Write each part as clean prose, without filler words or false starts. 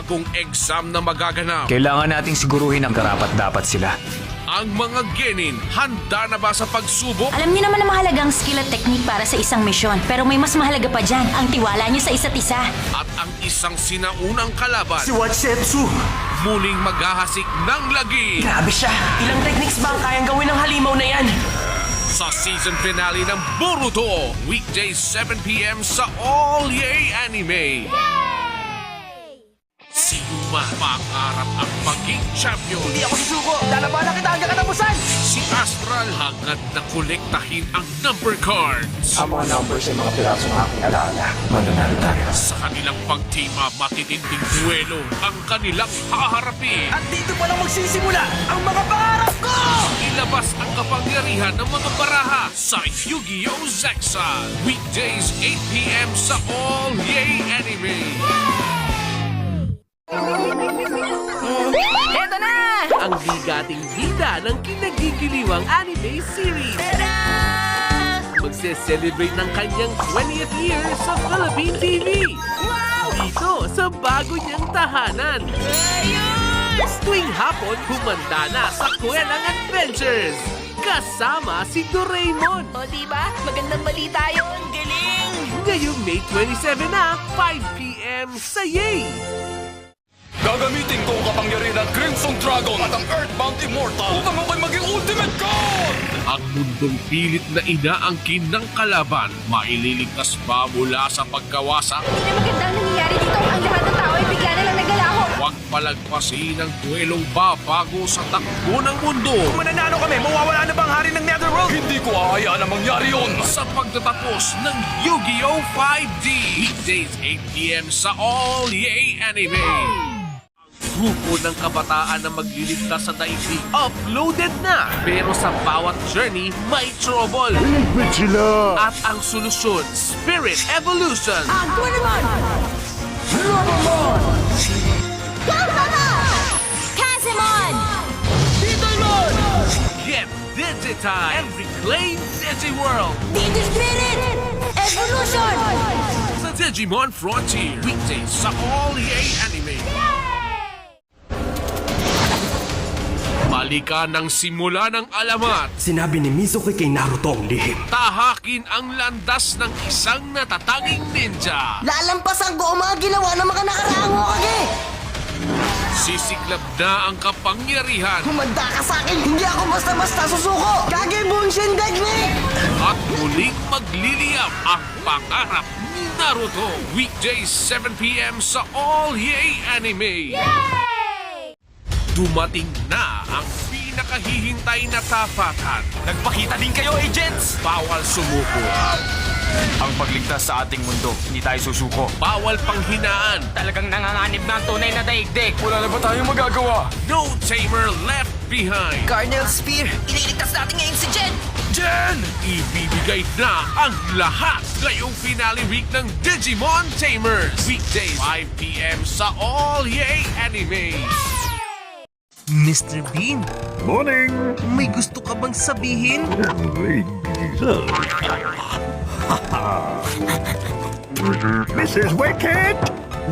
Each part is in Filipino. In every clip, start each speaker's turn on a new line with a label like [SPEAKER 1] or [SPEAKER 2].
[SPEAKER 1] bagong exam na magaganap.
[SPEAKER 2] Kailangan nating siguruhin ang karapat-dapat sila.
[SPEAKER 1] Ang mga genin, handa na ba sa pagsubok?
[SPEAKER 3] Alam niyo naman na mahalagang skill at technique para sa isang misyon. Pero may mas mahalaga pa dyan, ang tiwala niyo sa isa't isa.
[SPEAKER 1] At ang isang sinaunang kalaban,
[SPEAKER 4] Si Watsetsu!
[SPEAKER 1] muling maghahasik ng lagi
[SPEAKER 4] Grabe siya! Ilang techniques ba ang kayang gawin ng halimaw na yan?
[SPEAKER 1] sa season finale ng Boruto. Weekdays 7 p.m. sa All Yay Anime. Si Yuma, pangarap ang maging champion.
[SPEAKER 4] Hindi ako susuko! Lalabanan kita hanggang katapusan!
[SPEAKER 1] Si Astral, hangad na kolektahin ang number cards.
[SPEAKER 5] Ang mga numbers ay mga piraso ng aking alaala. Mananalo tayo.
[SPEAKER 1] Sa kanilang pag-team up, matitinding duelo ang kanilang haharapin.
[SPEAKER 4] At dito pa lang magsisimula ang mga pangarap ko!
[SPEAKER 1] Ilabas ang kapangyarihan ng mga baraha sa Yu-Gi-Oh! Zexal. Weekdays 8 p.m. sa All Yay Anime.
[SPEAKER 4] Eto na!
[SPEAKER 6] Ang bigating bida ng kinagigiliwang anime series. Magse-celebrate ng kanyang 20th year sa Philippine TV. Dito sa bago niyang tahanan. Tuwing hapon, humanda na sa Kwelang Adventures. Kasama si Doraemon.
[SPEAKER 7] O diba? Magandang balita yun. Galing!
[SPEAKER 6] Ngayong May 27 na, 5 p.m. sa Yay!
[SPEAKER 8] Gagamitin ko ang kapangyarihan ng Crimson Dragon at ang Earthbound Immortal upang ako'y maging Ultimate God!
[SPEAKER 1] Ang mundong pilit na inaangkin ng kalaban, maililigtas ba mula sa pagkawasa?
[SPEAKER 7] Hindi na magandang nangyayari dito. Ang lahat ng tao ay bigla na lang nagalaho.
[SPEAKER 1] Huwag palagpasin ang duelong babago sa takbo ng mundo.
[SPEAKER 4] Kung mananalo kami, mawawala na ba ang hari ng Netherworld?
[SPEAKER 8] Hindi ko ahayaan na mangyari yun!
[SPEAKER 1] Sa pagtatapos ng Yu-Gi-Oh! 5D, weekdays 8 p.m. sa All Yay Anime.
[SPEAKER 6] Grupo ng kabataan na magliligtas sa daigdig uploaded na. Pero sa bawat journey, may trouble. At ang solusyon, Spirit Evolution.
[SPEAKER 3] Kazemon!
[SPEAKER 6] Get digitized and reclaim Digiworld.
[SPEAKER 3] Spirit! Evolution!
[SPEAKER 1] Sa Digimon Frontier, weekdays sa All Yay Anime. Malika ng simula ng alamat.
[SPEAKER 4] Sinabi ni Mizuki kay Naruto ang lihim.
[SPEAKER 1] Tahakin ang landas ng isang natatanging ninja.
[SPEAKER 9] Lalampasan ko ang mga ginawa ng mga nakaraang Hokage!
[SPEAKER 1] Sisiklab na ang kapangyarihan
[SPEAKER 9] Humanda ka sa akin! Hindi ako basta-basta susuko! Kage Bunshin Technique!
[SPEAKER 1] at muling magliliyab ang pangarap ni Naruto. Weekdays 7 p.m. sa All Yay Anime. Dumating na ang pinakahihintay na tapatan.
[SPEAKER 4] Nagpakita din kayo, agents!
[SPEAKER 1] Bawal sumuko.
[SPEAKER 2] Ang pagligtas sa ating mundo, hindi tayo susuko.
[SPEAKER 1] Bawal panghinaan.
[SPEAKER 4] Talagang nanganganib na ang tunay na daigdig.
[SPEAKER 8] Wala na ba tayong magagawa?
[SPEAKER 1] No tamer left behind.
[SPEAKER 4] Cardinal Spear! Ililigtas natin ngayon si Jen!
[SPEAKER 1] Jen! Ibibigay na ang lahat ngayong finale week ng Digimon Tamers. Weekdays 5 p.m. sa All Yay Anime.
[SPEAKER 6] Mr. Bean,
[SPEAKER 5] Morning!
[SPEAKER 6] may gusto ka bang sabihin?
[SPEAKER 5] Mrs. Wicked!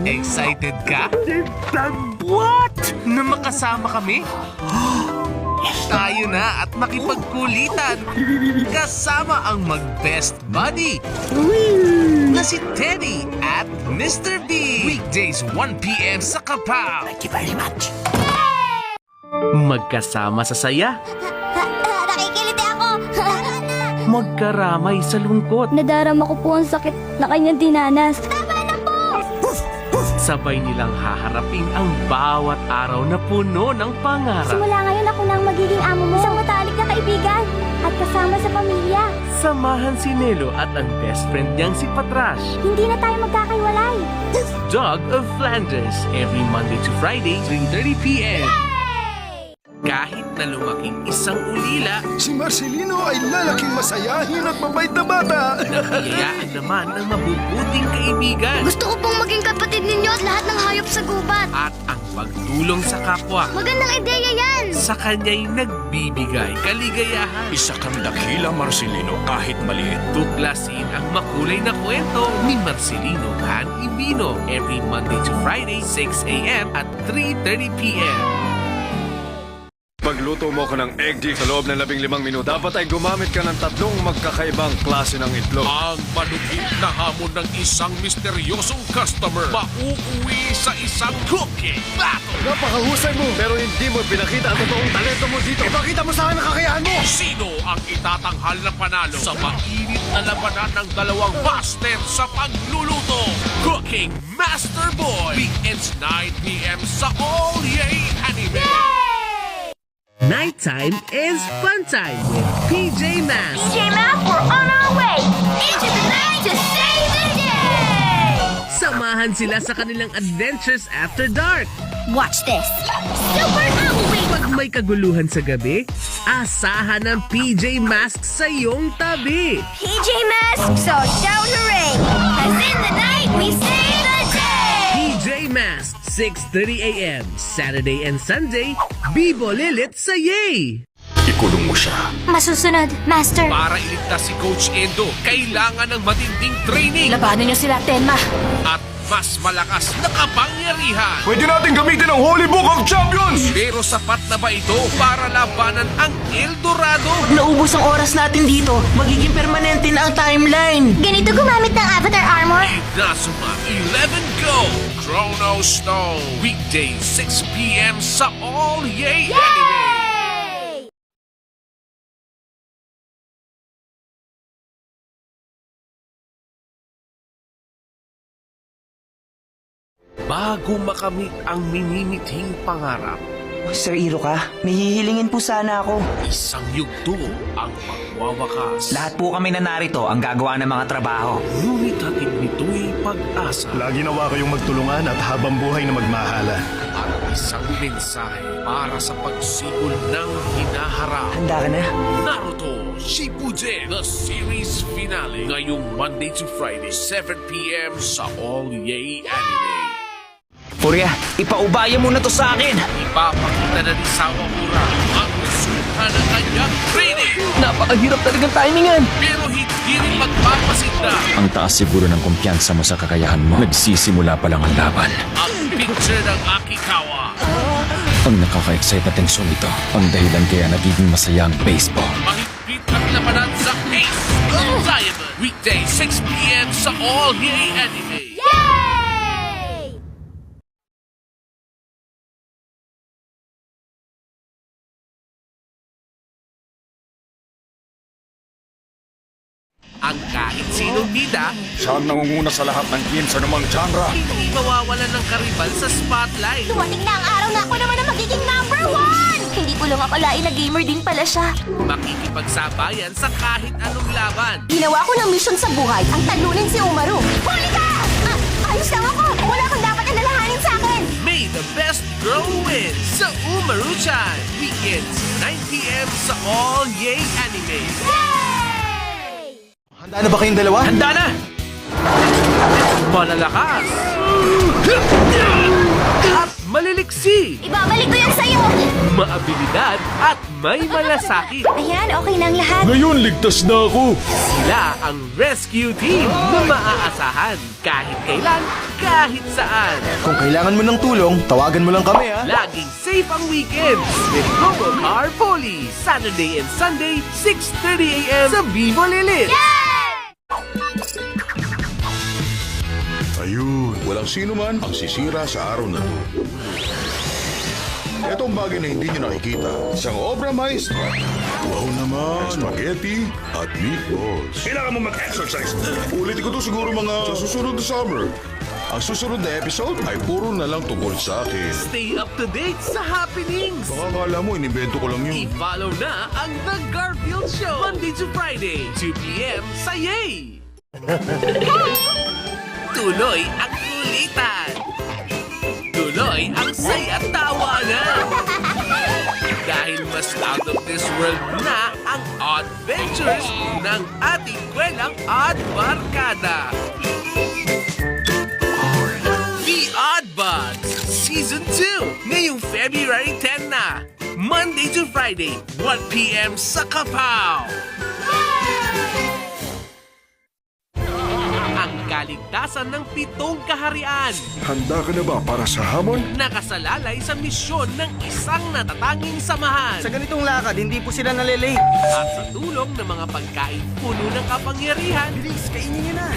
[SPEAKER 6] Excited ka? What? Na makasama kami? Tayo na at makipagkulitan. Kasama ang mag-best buddy na si Teddy at Mr. B. Weekdays 1 p.m. sa Kapaw.
[SPEAKER 4] Thank you very much.
[SPEAKER 6] Magkasama sa saya,
[SPEAKER 3] Nakikiliti ako!
[SPEAKER 6] magkaramay sa lungkot.
[SPEAKER 10] Nadarama ko po ang sakit na kanyang dinanas.
[SPEAKER 6] Sabay nilang haharapin ang bawat araw na puno ng pangarap.
[SPEAKER 10] Simula ngayon ako na ang magiging amo mo. Isang matalik na kaibigan at kasama sa pamilya.
[SPEAKER 6] Samahan si Nelo at ang best friend niyang si Patrash.
[SPEAKER 10] Hindi na tayo magkakaiwalay.
[SPEAKER 6] Dog of Flanders, every Monday to Friday, 3:30 p.m. Kahit na lumaking isang ulila,
[SPEAKER 8] Si Marcelino ay lalaking masayahin at mabait na bata.
[SPEAKER 6] nakiyayaan naman ng mabubuting kaibigan
[SPEAKER 10] Gusto ko pong maging kapatid ninyo at lahat ng hayop sa gubat.
[SPEAKER 6] at ang pagtulong sa kapwa.
[SPEAKER 10] Magandang ideya yan!
[SPEAKER 6] Sa kanya'y nagbibigay kaligayahan.
[SPEAKER 8] Isa kang dakila, Marcelino, kahit maliit.
[SPEAKER 6] Tuklasin ang makulay na kwento ni Marcelino Han Ibino every Monday to Friday, 6 a.m. at 3:30 p.m.
[SPEAKER 5] Pagluto mo ko ng egg sa loob ng 15 minuto, dapat ay gumamit ka ng 3 magkakaibang klase ng itlog.
[SPEAKER 1] Ang malupit na hamon ng isang misteryosong customer mauuwi sa isang cooking battle.
[SPEAKER 5] Napakahusay mo, pero hindi mo pinakita ang totoong talento mo dito. Ipakita mo sa akin ang kakayahan mo!
[SPEAKER 1] Sino ang itatanghal na panalo sa mainit na labanan ng dalawang master sa pagluluto? Cooking Master Boy! Weekends 9 p.m. sa All Yay Anime!
[SPEAKER 6] Nighttime is fun time with PJ Masks.
[SPEAKER 10] J-Map, we're on our way! Into the night to save the day!
[SPEAKER 6] Samahan sila sa kanilang adventures after dark.
[SPEAKER 10] Watch this! Super Halloween!
[SPEAKER 6] Pag may kaguluhan sa gabi, asahan ng PJ Masks sa iyong tabi.
[SPEAKER 10] PJ Masks, so shout hooray! As in the night, we save the day!
[SPEAKER 6] PJ Masks, 6:30 a.m. Saturday and Sunday, Bibo Lilit sa Yay!
[SPEAKER 8] Ikulong mo siya.
[SPEAKER 10] Masusunod, Master.
[SPEAKER 1] Para iligtas si Coach Endo, kailangan ng matinding training
[SPEAKER 3] Labanan niyo sila, Tenma.
[SPEAKER 1] at mas malakas na kapangyarihan.
[SPEAKER 8] Pwede natin gamitin ang Holy Book of Champions!
[SPEAKER 1] Pero sapat na ba ito para labanan ang El Dorado?
[SPEAKER 9] Naubos ang oras natin dito. Magiging permanente na ang timeline.
[SPEAKER 10] Ganito gumamit ng Avatar Armor?
[SPEAKER 1] Nazuma 11 Go! Chrono Stone! Weekday 6 p.m. sa All Yay Anime!
[SPEAKER 6] Bago makamit ang minimithing pangarap,
[SPEAKER 9] Sir Iroka, may hihilingin po sana ako.
[SPEAKER 1] Isang yugto ang magwawakas.
[SPEAKER 4] Lahat po kami na narito ang gagawa ng mga trabaho.
[SPEAKER 6] ngunit hatid nito'y pag-asa
[SPEAKER 5] Lagi nawa kayong magtulungan at habang buhay na magmahalan.
[SPEAKER 1] At isang mensahe para sa pagsigol ng hinaharap.
[SPEAKER 9] Handa ka na?
[SPEAKER 1] Naruto Shippuden, the series finale. Ngayong Monday to Friday, 7 p.m. sa All Yay Anime.
[SPEAKER 4] Furia, ipaubaya mo na to sa akin!
[SPEAKER 1] Ipapakita na ni Sawamura ang resulta ng kanyang training.
[SPEAKER 9] Napakahirap talagang timingan.
[SPEAKER 1] Pero hindi rin magpapasinda.
[SPEAKER 2] Ang taas siguro ng kumpiyansa mo sa kakayahan mo. Nagsisimula pa lang ang laban.
[SPEAKER 1] Ang picture ng Akikawa.
[SPEAKER 2] Ang nakaka-excite na tensyon nito. Ang dahilan kaya nagiging masaya ang baseball.
[SPEAKER 1] Mahigpit ang labanan sa Ace of Diamond. Weekday, 6 p.m. sa All Yay Anime. Ang kahit sinong bida,
[SPEAKER 8] Siya ang nangunguna sa lahat ng game sa anumang genre.
[SPEAKER 6] hindi mawawalan ng karibal sa spotlight.
[SPEAKER 10] Dumating na ang araw na ako naman ang magiging #1! Hindi ko lang akalain na gamer din pala siya.
[SPEAKER 6] Makikipagsabayan sa kahit anong laban.
[SPEAKER 10] Ginawa ko ng mission sa buhay ang talunin si Umaru. Huli ka! Ayos lang ako! Wala kang dapat alalahanin sa akin!
[SPEAKER 6] May the best girl win sa Umaru-chan. Weekends, 9 p.m. sa All Yay Anime.
[SPEAKER 9] Handa na ba kayong dalawa?
[SPEAKER 4] Handa na!
[SPEAKER 6] Malalakas at maliliksi,
[SPEAKER 10] Ibabalik ko yan sa'yo!
[SPEAKER 6] maabilidad at may malasakit.
[SPEAKER 10] Ayan, okay na ang lahat.
[SPEAKER 8] Ngayon, ligtas na ako!
[SPEAKER 6] Sila ang rescue team na maaasahan kahit kailan, kahit saan.
[SPEAKER 9] Kung kailangan mo ng tulong, tawagan mo lang kami ha.
[SPEAKER 6] Laging safe ang weekends with Robocar Poly. Saturday and Sunday, 6:30 a.m. sa Vivo Lilit.
[SPEAKER 8] Ayun, walang sino man ang sisira sa araw na to. Ito ang bagay na hindi nyo nakikita. Isang obra maestra. Wow naman. Spaghetti at meatballs. Kailangan mo mag-exercise. Ulitin ko to siguro mga sa susunod na summer. Ang susunod na episode ay puro na lang tungkol sa akin.
[SPEAKER 6] Stay up to date sa happenings.
[SPEAKER 8] Baka akala mo, inimbento ko lang yun.
[SPEAKER 6] I-follow na ang The Garfield Show. Monday to Friday, 2 p.m. sa Yay! Tuloy ang kulitan. Tuloy ang saya tawanan. Dahil mas This World na ang adventures ng ating kwelang Odd Barkada. The Odd Buds Season 2 ngayong February 10 na. Monday to Friday, 1 p.m. sa Kapaw. Ang kaligtasan ng 7 kaharian.
[SPEAKER 8] Handa ka na ba para sa hamon?
[SPEAKER 6] Nakasalalay sa misyon ng isang natatanging samahan.
[SPEAKER 9] Sa ganitong lakad, hindi po sila nalilate.
[SPEAKER 6] At sa tulong ng mga pagkain puno ng kapangyarihan,
[SPEAKER 9] Bilis, kainin niyo na.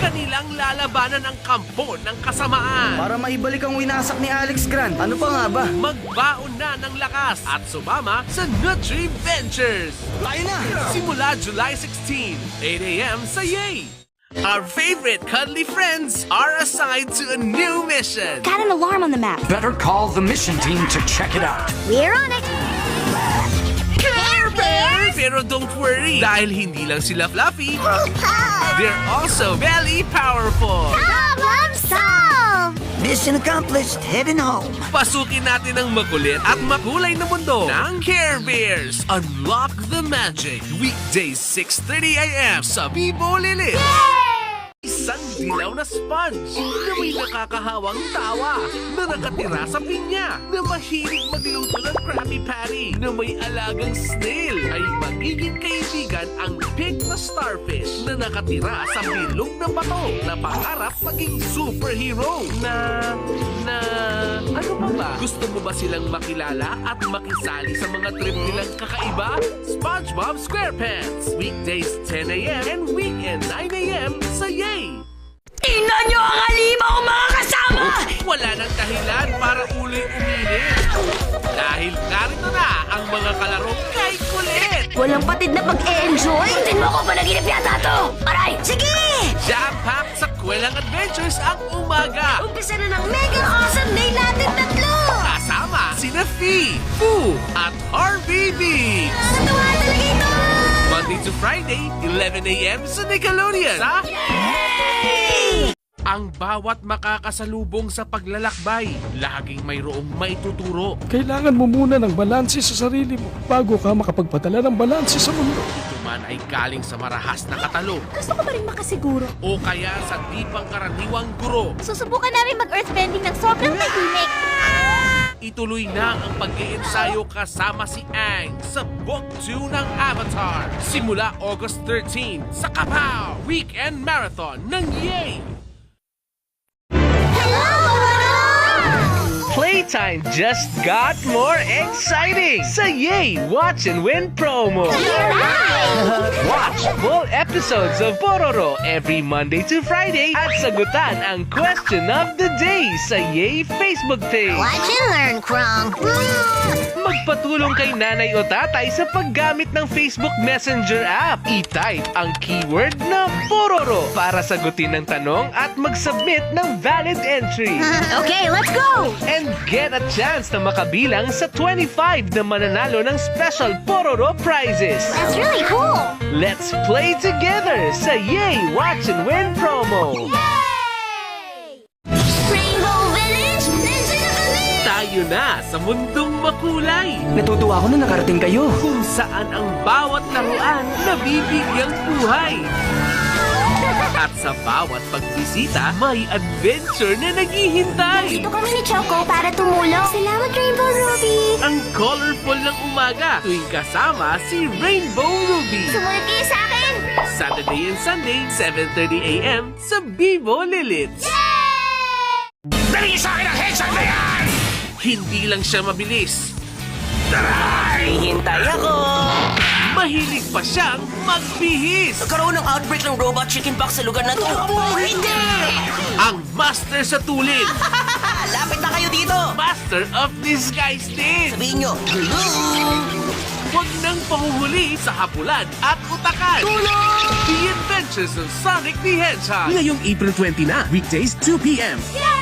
[SPEAKER 6] kanilang lalabanan ang kampo ng kasamaan.
[SPEAKER 9] Para maibalik ang winasak ni Alex Grant. Ano pa nga ba?
[SPEAKER 6] Magbaon na ng lakas at sumama sa Nutri Ventures.
[SPEAKER 9] Tayo na!
[SPEAKER 6] Simula July 16, 8 a.m. sa Yay! Our favorite cuddly friends are assigned to a new mission.
[SPEAKER 10] Got an alarm on the map.
[SPEAKER 2] Better call the mission team to check it out.
[SPEAKER 10] We're on it. Care Bears!
[SPEAKER 6] Pero don't worry, dahil hindi lang sila fluffy, they're also very powerful.
[SPEAKER 10] Problem solved!
[SPEAKER 9] Mission accomplished. Heading home.
[SPEAKER 6] Pasukin natin ang makulit at makulay na mundo ng Care Bears. Unlock the magic. Weekdays 6:30 a.m. sa Bibo Lilit. Isang dilaw na sponge na may nakakahawang tawa na nakatira sa pinya na mahilig magluto ng Krabby Patty na may alagang snail ay magiging kaibigan ang pink na starfish na nakatira sa bilog na bato na pangarap maging superhero na ano pa ba? Gusto mo ba silang makilala at makisali sa mga trip nilang kakaiba? SpongeBob SquarePants Weekdays 10 a.m. and weekend 9 a.m. sa Yay!
[SPEAKER 3] Tingnan nyo ang halimaw, mga kasama!
[SPEAKER 6] Wala nang dahilan para uloy uminit. Dahil narito na ang mga kalaro kay kulit.
[SPEAKER 10] Walang patid na pag-e-enjoy?
[SPEAKER 3] Tingnan mo ako, panaginip yata to! Aray!
[SPEAKER 10] Sige!
[SPEAKER 6] Jam-packed sa kwelang adventures ang umaga.
[SPEAKER 10] Umpisa na ng mega awesome day natin tatlo!
[SPEAKER 6] Kasama sina Fee, Foo, at Harvey Beats.
[SPEAKER 10] Nakakatawa talaga ito!
[SPEAKER 6] Monday to Friday, 11 a.m. sa Nickelodeon. Sa ang bawat makakasalubong sa paglalakbay, laging mayroong maituturo.
[SPEAKER 11] Kailangan mo muna ng balanse sa sarili mo bago ka makapagpadala ng balanse sa mundo.
[SPEAKER 6] Ito man ay galing sa marahas na katalo
[SPEAKER 10] Gusto ko pa rin makasiguro.
[SPEAKER 6] o kaya sa di pangkaraniwang guro.
[SPEAKER 10] Susubukan namin mag-earthbending ng sobrang tahimik.
[SPEAKER 6] Ituloy na ang pag-iensayo kasama si Aang sa Book 2 ng Avatar. Simula August 13 sa Kapaw Weekend Marathon ng Yay! Playtime just got more exciting sa Yay Watch and Win promo. Watch full episodes of Pororo every Monday to Friday at sagutan ang question of the day sa Yay Facebook page.
[SPEAKER 10] Watch and learn, Krong.
[SPEAKER 6] Magpatulong kay nanay o tatay sa paggamit ng Facebook Messenger app. I-type ang keyword na Pororo para sagutin ng tanong at mag-submit ng valid entry.
[SPEAKER 10] Okay, let's go!
[SPEAKER 6] And get a chance na makabilang sa 25 na mananalo ng special Pororo prizes.
[SPEAKER 10] That's really cool!
[SPEAKER 6] Let's play together sa Yay Watch and Win promo.
[SPEAKER 10] Rainbow Village, nandiyan na kami!
[SPEAKER 6] Tayo na sa mundong makulay
[SPEAKER 9] Natutuwa ako na nakarating kayo.
[SPEAKER 6] kung saan ang bawat laruan nabibigyang buhay. At sa bawat pagbisita, may adventure na naghihintay.
[SPEAKER 10] Dito kami ni Choco para tumulong. Salamat, Rainbow Ruby!
[SPEAKER 6] Ang colorful ng umaga tuwing kasama si Rainbow Ruby.
[SPEAKER 10] Sumunod kayo sa akin!
[SPEAKER 6] Saturday and Sunday, 7:30 a.m. sa Bibo Lilits.
[SPEAKER 1] Dali sa akin ang headshot na yan!
[SPEAKER 6] Hindi lang siya mabilis,
[SPEAKER 9] Hihintay ako!
[SPEAKER 6] mahilig pa siyang magbihis.
[SPEAKER 9] Karoon ng outbreak ng robot chickenpox sa lugar na to. Hindi!
[SPEAKER 6] Ang master sa tulin,
[SPEAKER 9] Lapit na kayo dito!
[SPEAKER 6] master of disguise din.
[SPEAKER 9] Sabihin nyo, hello!
[SPEAKER 6] Huwag nang pahuhuli sa hapulan at utakan. The Adventures of Sonic the Hedgehog. Ngayong April 20 na, weekdays 2 p.m.
[SPEAKER 10] Yay!